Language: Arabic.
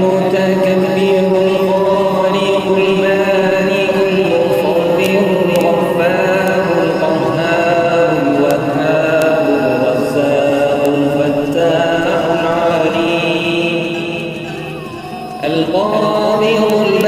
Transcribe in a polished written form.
المتكبر الخالق المالك المصور الغفار القهار الوهاب الرزاق الفتاح العليم القابض